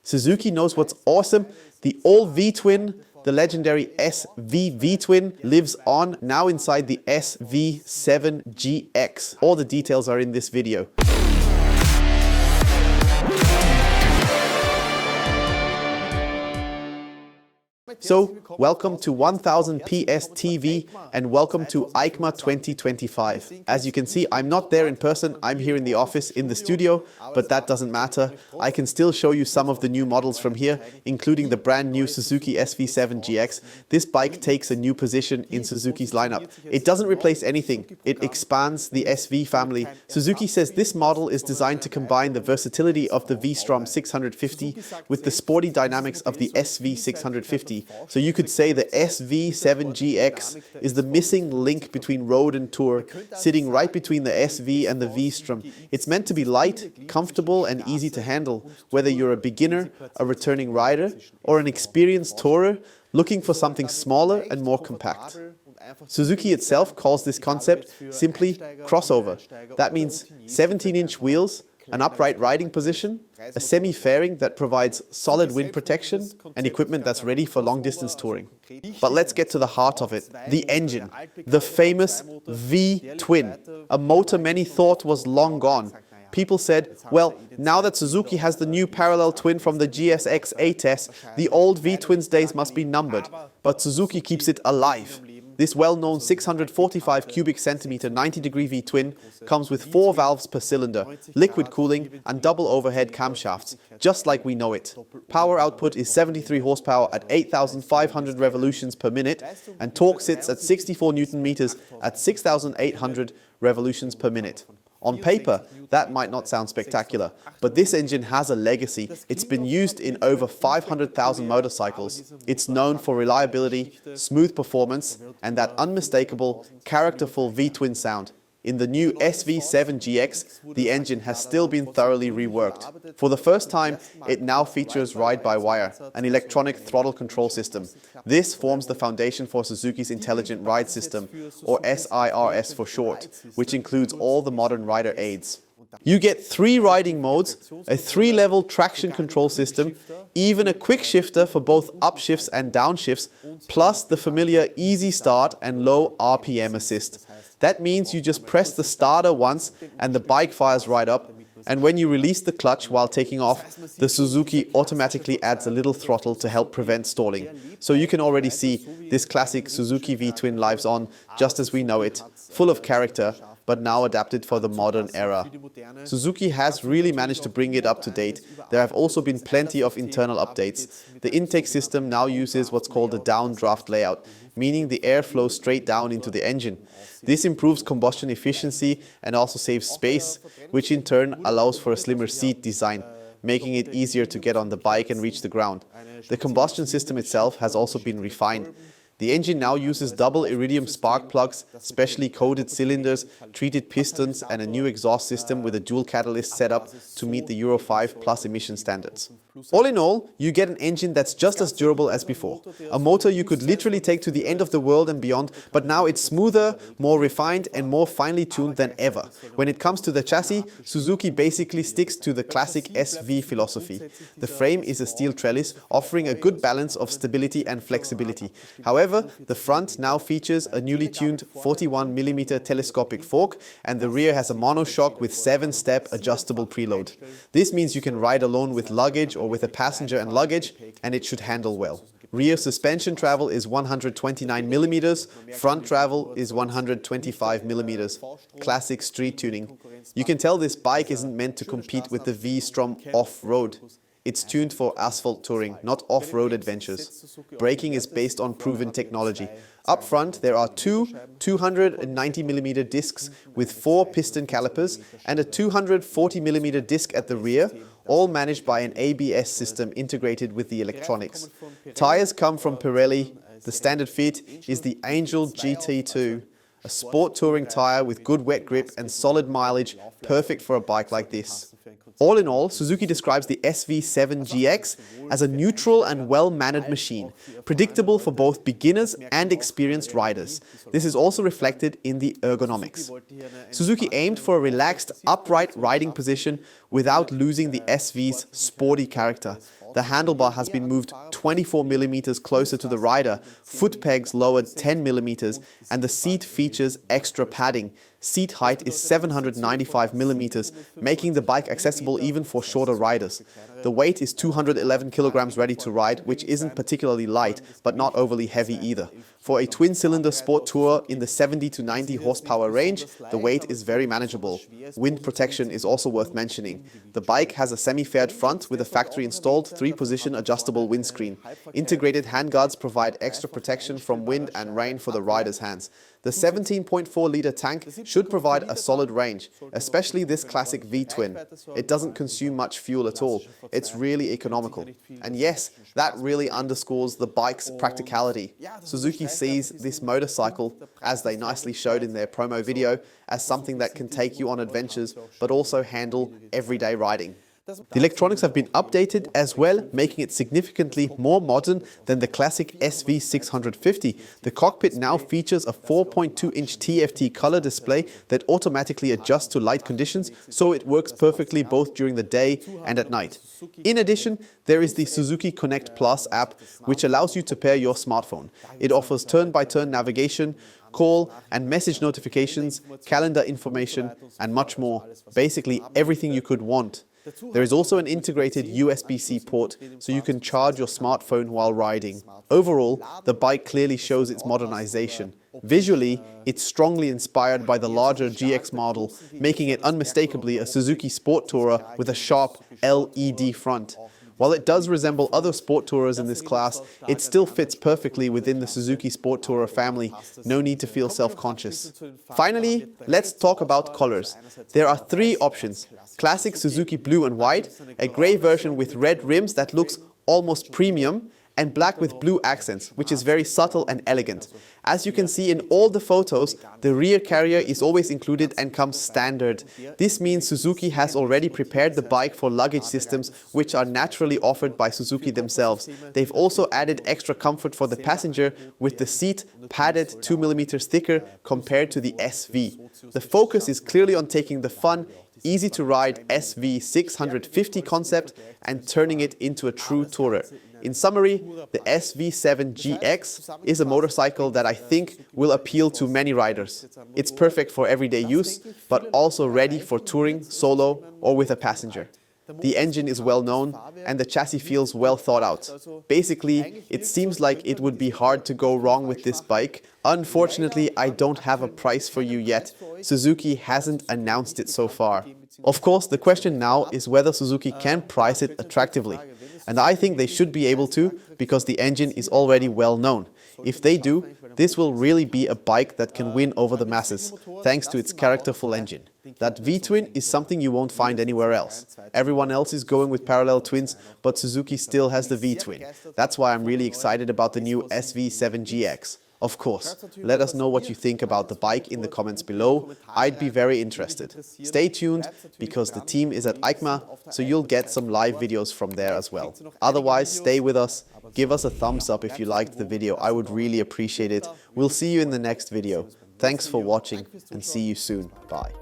Suzuki knows what's awesome. The old V-twin, the legendary SV V-twin, lives on now inside the SV-7 GX. All the details are in this video. So, welcome to 1000 PS TV and welcome to EICMA 2025. As you can see, I'm not there in person, I'm here in the office, in the studio, but that doesn't matter. I can still show you some of the new models from here, including the brand new Suzuki SV-7 GX. This bike takes a new position in Suzuki's lineup. It doesn't replace anything, it expands the SV family. Suzuki says this model is designed to combine the versatility of the V-Strom 650 with the sporty dynamics of the SV-650. So you could say the SV-7 GX is the missing link between road and tour, sitting right between the SV and the V-Strom. It's meant to be light, comfortable and easy to handle, whether you're a beginner, a returning rider or an experienced tourer looking for something smaller and more compact. Suzuki itself calls this concept simply crossover. That means 17-inch wheels, an upright riding position, a semi-fairing that provides solid wind protection, and equipment that's ready for long-distance touring. But let's get to the heart of it, the engine, the famous V-twin, a motor many thought was long gone. People said, well, now that Suzuki has the new parallel twin from the GSX 8S, the old V-twin's days must be numbered. But Suzuki keeps it alive. This well-known 645 cubic centimeter 90-degree V-twin comes with 4 valves per cylinder, liquid cooling and double overhead camshafts, just like we know it. Power output is 73 horsepower at 8,500 revolutions per minute and torque sits at 64 Newton meters at 6,800 revolutions per minute. On paper, that might not sound spectacular, but this engine has a legacy. It's been used in over 500,000 motorcycles. It's known for reliability, smooth performance, and that unmistakable, characterful V-twin sound. In the new SV-7 GX, the engine has still been thoroughly reworked. For the first time, it now features ride-by-wire, an electronic throttle control system. This forms the foundation for Suzuki's Intelligent Ride System, or SIRS for short, which includes all the modern rider aids. You get 3 riding modes, a 3-level traction control system, even a quick shifter for both upshifts and downshifts, plus the familiar easy start and low RPM assist. That means you just press the starter once and the bike fires right up, and when you release the clutch while taking off, the Suzuki automatically adds a little throttle to help prevent stalling. So you can already see this classic Suzuki V-twin lives on just as we know it, full of character, but now adapted for the modern era. Suzuki has really managed to bring it up to date. There have also been plenty of internal updates. The intake system now uses what's called a downdraft layout, meaning the air flows straight down into the engine. This improves combustion efficiency and also saves space, which in turn allows for a slimmer seat design, making it easier to get on the bike and reach the ground. The combustion system itself has also been refined. The engine now uses double iridium spark plugs, specially coated cylinders, treated pistons and a new exhaust system with a dual catalyst setup to meet the Euro 5 plus emission standards. All in all, you get an engine that's just as durable as before. A motor you could literally take to the end of the world and beyond, but now it's smoother, more refined and more finely tuned than ever. When it comes to the chassis, Suzuki basically sticks to the classic SV philosophy. The frame is a steel trellis, offering a good balance of stability and flexibility. However, the front now features a newly tuned 41mm telescopic fork and the rear has a monoshock with 7-step adjustable preload. This means you can ride alone with luggage or with a passenger and luggage, and it should handle well. Rear suspension travel is 129mm, front travel is 125mm. Classic street tuning. You can tell this bike isn't meant to compete with the V-Strom off-road. It's tuned for asphalt touring, not off-road adventures. Braking is based on proven technology. Up front, there are 2 290mm discs with 4 piston calipers and a 240mm disc at the rear, all managed by an ABS system integrated with the electronics. Tires come from Pirelli. The standard fit is the Angel GT2, a sport touring tire with good wet grip and solid mileage, perfect for a bike like this. All in all, Suzuki describes the SV-7 GX as a neutral and well-mannered machine, predictable for both beginners and experienced riders. This is also reflected in the ergonomics. Suzuki aimed for a relaxed, upright riding position without losing the SV's sporty character. The handlebar has been moved 24 millimeters closer to the rider, foot pegs lowered 10 millimeters, and the seat features extra padding. Seat height is 795 millimeters, making the bike accessible even for shorter riders. The weight is 211 kilograms ready to ride, which isn't particularly light, but not overly heavy either. For a twin-cylinder sport tourer in the 70 to 90 horsepower range, the weight is very manageable. Wind protection is also worth mentioning. The bike has a semi-faired front with a factory-installed 3-position adjustable windscreen. Integrated handguards provide extra protection from wind and rain for the rider's hands. The 17.4-liter tank should provide a solid range, especially this classic V-twin. It doesn't consume much fuel at all. It's really economical. And yes, that really underscores the bike's practicality. Suzuki sees this motorcycle, as they nicely showed in their promo video, as something that can take you on adventures, but also handle everyday riding. The electronics have been updated as well, making it significantly more modern than the classic SV-650. The cockpit now features a 4.2-inch TFT color display that automatically adjusts to light conditions, so it works perfectly both during the day and at night. In addition, there is the Suzuki Connect Plus app, which allows you to pair your smartphone. It offers turn-by-turn navigation, call and message notifications, calendar information, and much more. Basically everything you could want. There is also an integrated USB-C port, so you can charge your smartphone while riding. Overall, the bike clearly shows its modernization. Visually, it's strongly inspired by the larger GX model, making it unmistakably a Suzuki Sport Tourer with a sharp LED front. While it does resemble other sport tourers in this class, it still fits perfectly within the Suzuki Sport Tourer family. No need to feel self-conscious. Finally, let's talk about colors. There are 3 options: classic Suzuki blue and white, a grey version with red rims that looks almost premium, and black with blue accents, which is very subtle and elegant. As you can see in all the photos, the rear carrier is always included and comes standard. This means Suzuki has already prepared the bike for luggage systems, which are naturally offered by Suzuki themselves. They've also added extra comfort for the passenger, with the seat padded 2 millimeters thicker compared to the SV. The focus is clearly on taking the fun, easy-to-ride SV-650 concept and turning it into a true tourer. In summary, the SV-7 GX is a motorcycle that I think will appeal to many riders. It's perfect for everyday use, but also ready for touring, solo, or with a passenger. The engine is well known, and the chassis feels well thought out. Basically, it seems like it would be hard to go wrong with this bike. Unfortunately, I don't have a price for you yet. Suzuki hasn't announced it so far. Of course, the question now is whether Suzuki can price it attractively. And I think they should be able to, because the engine is already well known. If they do, this will really be a bike that can win over the masses, thanks to its characterful engine. That V-twin is something you won't find anywhere else. Everyone else is going with parallel twins, but Suzuki still has the V-twin. That's why I'm really excited about the new SV-7 GX. Of course, let us know what you think about the bike in the comments below. I'd be very interested. Stay tuned, because the team is at EICMA, so you'll get some live videos from there as well. Otherwise, stay with us. Give us a thumbs up if you liked the video. I would really appreciate it. We'll see you in the next video. Thanks for watching and see you soon. Bye.